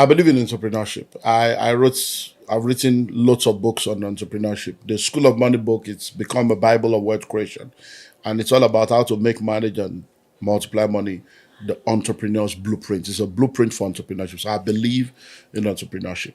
I believe in entrepreneurship. I've written lots of books on entrepreneurship. The School of Money book, it's become a Bible of wealth creation. And it's all about how to make, manage, and multiply money, the entrepreneur's blueprint. It's a blueprint for entrepreneurship. So I believe in entrepreneurship.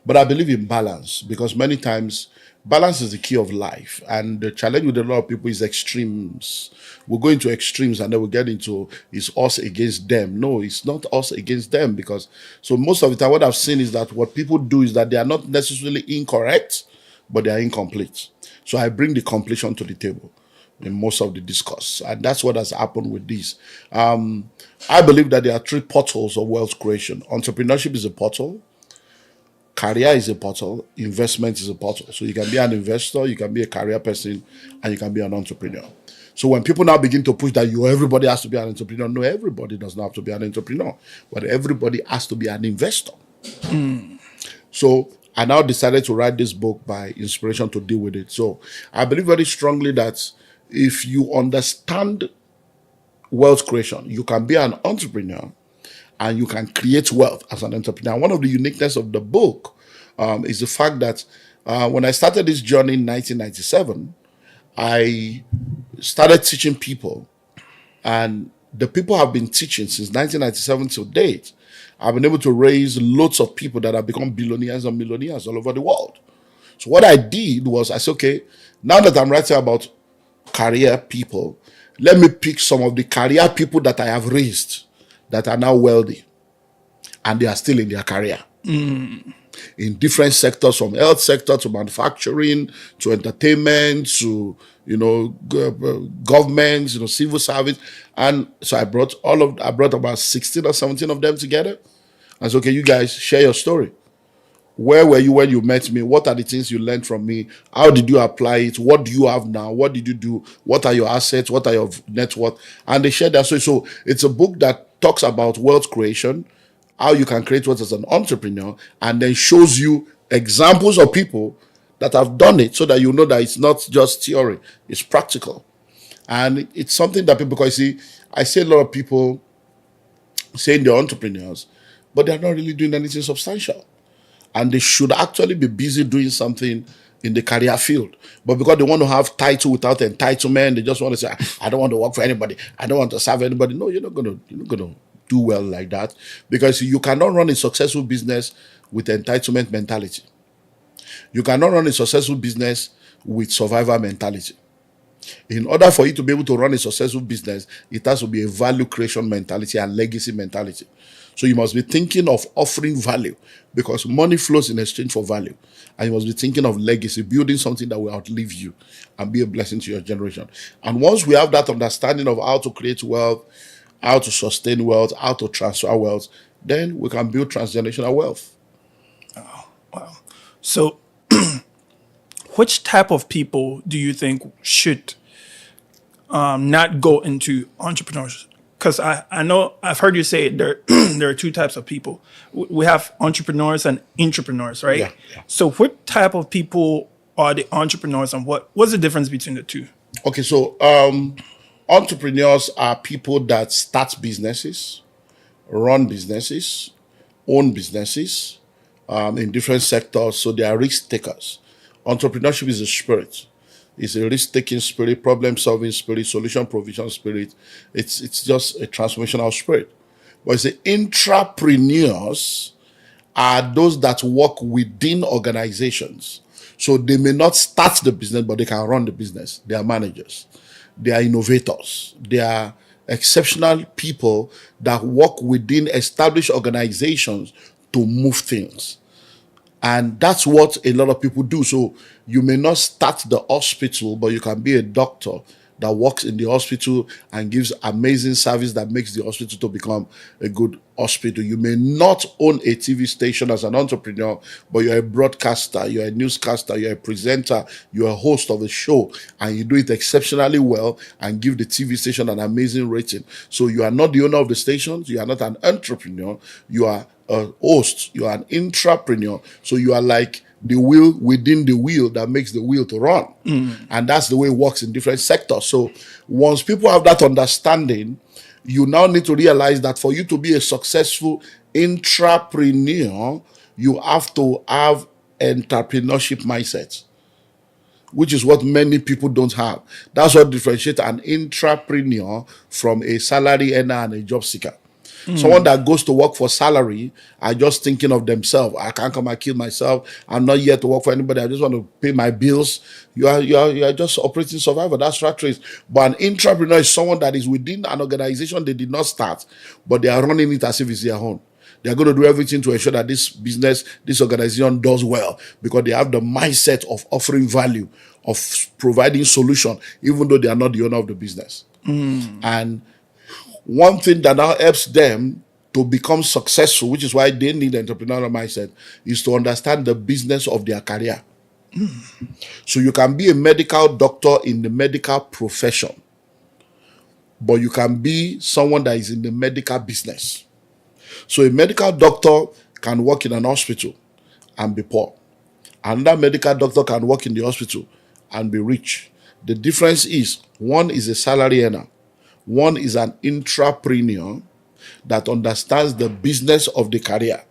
But I believe in balance because many times balance is the key of life. And the challenge with a lot of people is extremes. We'll go into extremes and then we'll get into it's us against them. No, it's not us against them because so most of the time what I've seen is that what people do is that they are not necessarily incorrect, but they are incomplete. So I bring the completion to the table in most of the discourse. And that's what has happened with this. I believe that there are three portals of wealth creation. Entrepreneurship is a portal. Career is a portal, investment is a portal. So you can be an investor, you can be a career person, and you can be an entrepreneur. So when people now begin to push that everybody has to be an entrepreneur, no, everybody does not have to be an entrepreneur, but everybody has to be an investor. So I now decided to write this book by inspiration to deal with it. So I believe very strongly that if you understand wealth creation, you can be an entrepreneur and you can create wealth as an entrepreneur. One of the uniqueness of the book is the fact that when I started this journey in 1997, I started teaching people, and the people I've been teaching since 1997 till date, I've been able to raise lots of people that have become billionaires and millionaires all over the world. So what I did was I said, okay, now that I'm writing about career people, let me pick some of the career people that I have raised that are now wealthy and they are still in their career in different sectors, from health sector to manufacturing to entertainment to government, civil service. And so I brought about 16 or 17 of them together. And said, okay, you guys share your story. Where were you when you met me? What are the things you learned from me? How did you apply it? What do you have now? What did you do? What are your assets? What are your net worth? And they share that story. So it's a book that talks about wealth creation, how you can create wealth as an entrepreneur, and then shows you examples of people that have done it so that you know that it's not just theory, it's practical. And it's something that people, because I see a lot of people saying they're entrepreneurs, but they're not really doing anything substantial. And they should actually be busy doing something in the career field. But because they want to have title without entitlement, they just want to say, I don't want to work for anybody. I don't want to serve anybody. No, you're not gonna do well like that. Because you cannot run a successful business with entitlement mentality. You cannot run a successful business with survivor mentality. In order for you to be able to run a successful business, it has to be a value creation mentality and legacy mentality. So you must be thinking of offering value because money flows in exchange for value. And you must be thinking of legacy, building something that will outlive you and be a blessing to your generation. And once we have that understanding of how to create wealth, how to sustain wealth, how to transfer wealth, then we can build transgenerational wealth. Wow. So which type of people do you think should not go into entrepreneurship? Because I know I've heard you say there there are two types of people. We have entrepreneurs and intrapreneurs, right? Yeah. So what type of people are the entrepreneurs, and what's the difference between the two? Okay, so entrepreneurs are people that start businesses, run businesses, own businesses in different sectors. So they are risk takers. Entrepreneurship is a spirit. It's a risk-taking spirit, problem-solving spirit, solution provision spirit. It's just a transformational spirit. But it's the intrapreneurs are those that work within organizations. So they may not start the business, but they can run the business. They are managers. They are innovators. They are exceptional people that work within established organizations to move things. And that's what a lot of people do. So you may not start the hospital, but you can be a doctor that works in the hospital and gives amazing service that makes the hospital to become a good hospital. You may not own a TV station as an entrepreneur, but you're a broadcaster, you're a newscaster, you're a presenter, you're a host of a show, and you do it exceptionally well and give the TV station an amazing rating. So you are not the owner of the stations, you are not an entrepreneur, you are a host, you are an intrapreneur. So you are like the wheel within the wheel that makes the wheel to run. And that's the way it works in different sectors. So once people have that understanding, you now need to realize that for you to be a successful intrapreneur, you have to have entrepreneurship mindset, which is what many people don't have. That's what differentiates an intrapreneur from a salary earner and a job seeker. Someone that goes to work for salary are just thinking of themselves. I can't come and kill myself. I'm not here to work for anybody. I just want to pay my bills. You are just operating survival. That's rat race. But an entrepreneur is someone that is within an organization they did not start, but they are running it as if it's their own. They are going to do everything to ensure that this business, this organization does well, because they have the mindset of offering value, of providing solution, even though they are not the owner of the business. And one thing that now helps them to become successful, which is why they need entrepreneurial mindset, is to understand the business of their career. So you can be a medical doctor in the medical profession, but you can be someone that is in the medical business. So a medical doctor can work in an hospital and be poor. Another medical doctor can work in the hospital and be rich. The difference is one is a salary earner, one is an intrapreneur that understands the business of the career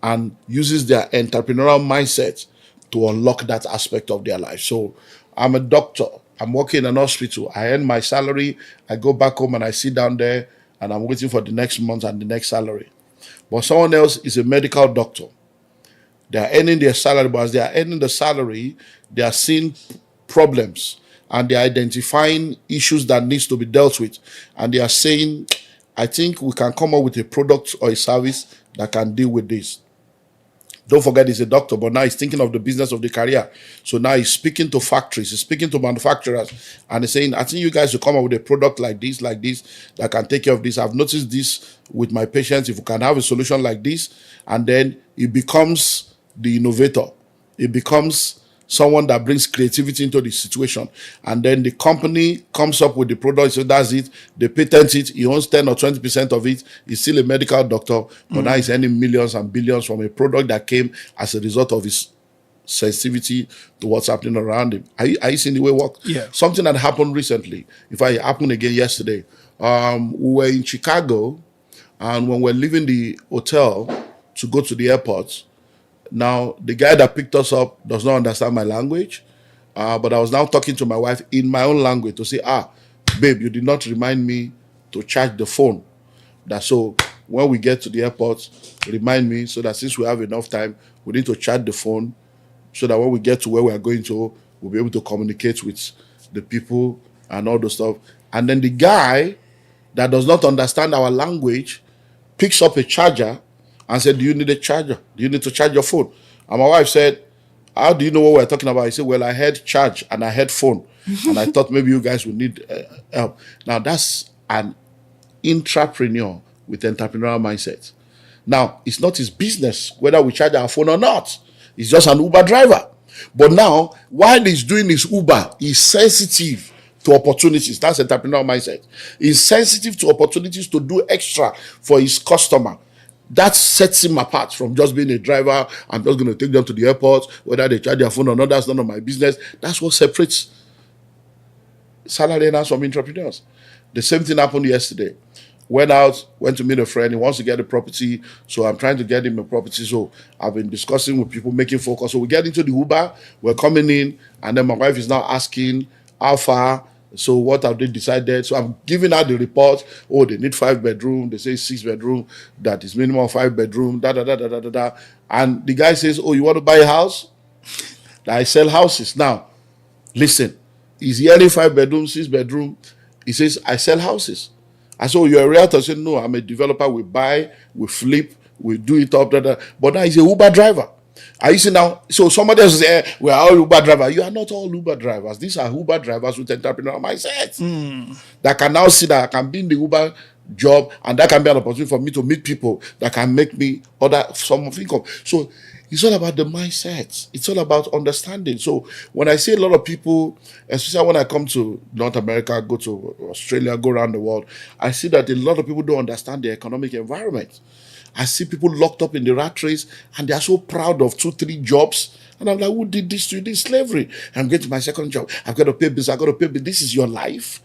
and uses their entrepreneurial mindset to unlock that aspect of their life. So I'm a doctor. I'm working in an hospital. I earn my salary. I go back home and I sit down there and I'm waiting for the next month and the next salary. But someone else is a medical doctor. They are earning their salary, but as they are earning the salary, they are seeing problems and they are identifying issues that needs to be dealt with. And they are saying, I think we can come up with a product or a service that can deal with this. Don't forget he's a doctor, but now he's thinking of the business of the career. So now he's speaking to factories, he's speaking to manufacturers, and he's saying, I think you guys should come up with a product like this, that can take care of this. I've noticed this with my patients. If we can have a solution like this, and then it becomes the innovator. It becomes someone that brings creativity into the situation. And then the company comes up with the product, so that's it. They patent it. He owns 10 or 20% of it. He's still a medical doctor, but now he's earning millions and billions from a product that came as a result of his sensitivity to what's happening around him. Are you seeing the way it works? Yeah. Something that happened recently. In fact, it happened again yesterday. We were in Chicago, and when we're leaving the hotel to go to the airport, now, the guy that picked us up does not understand my language, but I was now talking to my wife in my own language to say, babe, you did not remind me to charge the phone. So when we get to the airport, remind me, so that since we have enough time, we need to charge the phone so that when we get to where we are going to, we'll be able to communicate with the people and all the stuff. And then the guy that does not understand our language picks up a charger and said, do you need a charger? Do you need to charge your phone? And my wife said, how do you know what we're talking about? I said, well, I heard charge and I heard phone. And I thought maybe you guys would need help. Now, that's an intrapreneur with entrepreneurial mindset. Now, it's not his business whether we charge our phone or not. He's just an Uber driver. But now, while he's doing his Uber, he's sensitive to opportunities. That's entrepreneurial mindset. He's sensitive to opportunities to do extra for his customer. That sets him apart from just being a driver. I'm just going to take them to the airport, whether they charge their phone or not, that's none of my business. That's what separates salary earners from entrepreneurs. The same thing happened yesterday. Went to meet a friend. He wants to get a property, so I'm trying to get him a property. So I've been discussing with people, making focus. So we get into the Uber, we're coming in, and then my wife is now asking how far. So what have they decided? So I'm giving out the report. Oh, they need 5 bedroom. They say 6 bedroom. That is minimum 5 bedroom. And the guy says, oh, you want to buy a house? I sell houses. Now, listen, is he only 5 bedroom, 6 bedroom? He says, I sell houses. I said, oh, you're a realtor. I said, no, I'm a developer. We buy, we flip, we do it up. But now he's a Uber driver. Are you see now? So somebody else says, we are all Uber drivers. You are not all Uber drivers. These are Uber drivers with entrepreneurial mindset that can now see that I can be in the Uber job, and that can be an opportunity for me to meet people that can make me other some of income. So it's all about the mindset. It's all about understanding. So when I see a lot of people, especially when I come to North America, go to Australia, go around the world, I see that a lot of people don't understand the economic environment. I see people locked up in the rat race and they are so proud of 2-3 jobs. And I'm like, who did this to you? This is slavery. I'm getting my second job. I've got to pay bills. I've got to pay bills. This is your life.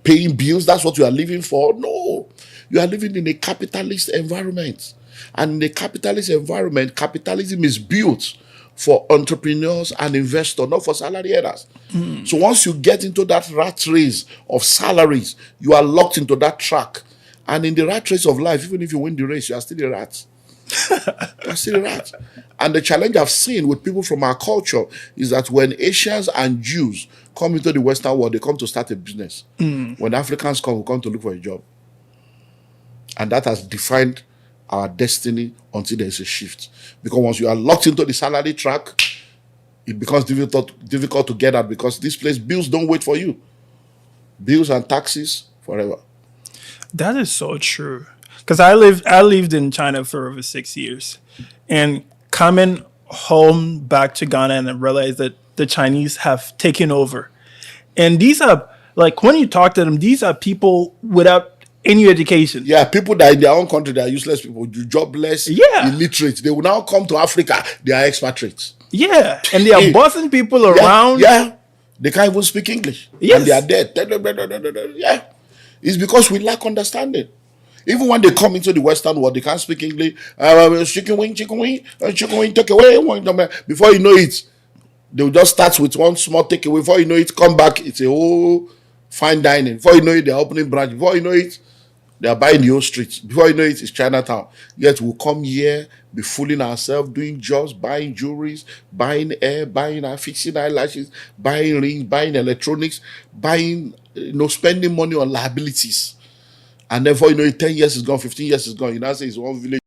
paying bills. That's what you are living for. No, you are living in a capitalist environment. And in a capitalist environment, capitalism is built for entrepreneurs and investors, not for salary earners. So once you get into that rat race of salaries, you are locked into that track. And in the rat race of life, even if you win the race, you are still a rat. You are still a rat. And the challenge I've seen with people from our culture is that when Asians and Jews come into the Western world, they come to start a business. When Africans come, we come to look for a job. And that has defined our destiny until there's a shift. Because once you are locked into the salary track, it becomes difficult to get out, because this place, bills don't wait for you. Bills and taxes forever. That is so true. Because I lived in China for over 6 years, and coming home back to Ghana, and I realized that the Chinese have taken over. And these are, like, when you talk to them, these are people without any education. Yeah, people that in their own country, they are useless people, jobless, Yeah. illiterate. They will now come to Africa, they are expatriates. Yeah, and they are bossing people Yeah, around. yeah. They can't even speak English. Yes. And they are dead. Yeah. It's because we lack understanding. Even when they come into the Western world, they can't speak English. Chicken wing, take away. Before you know it, they'll just start with one small takeaway. Before you know it, come back, it's a whole fine dining. Before you know it, they're opening branch. Before you know it, they are buying the whole streets. Before you know it, it's Chinatown. Yet we'll come here, be fooling ourselves, doing jobs, buying jewelries, buying hair, fixing eyelashes, buying rings, buying electronics, buying, spending money on liabilities. And then before you know it, 10 years is gone, 15 years is gone. You now say it's one village.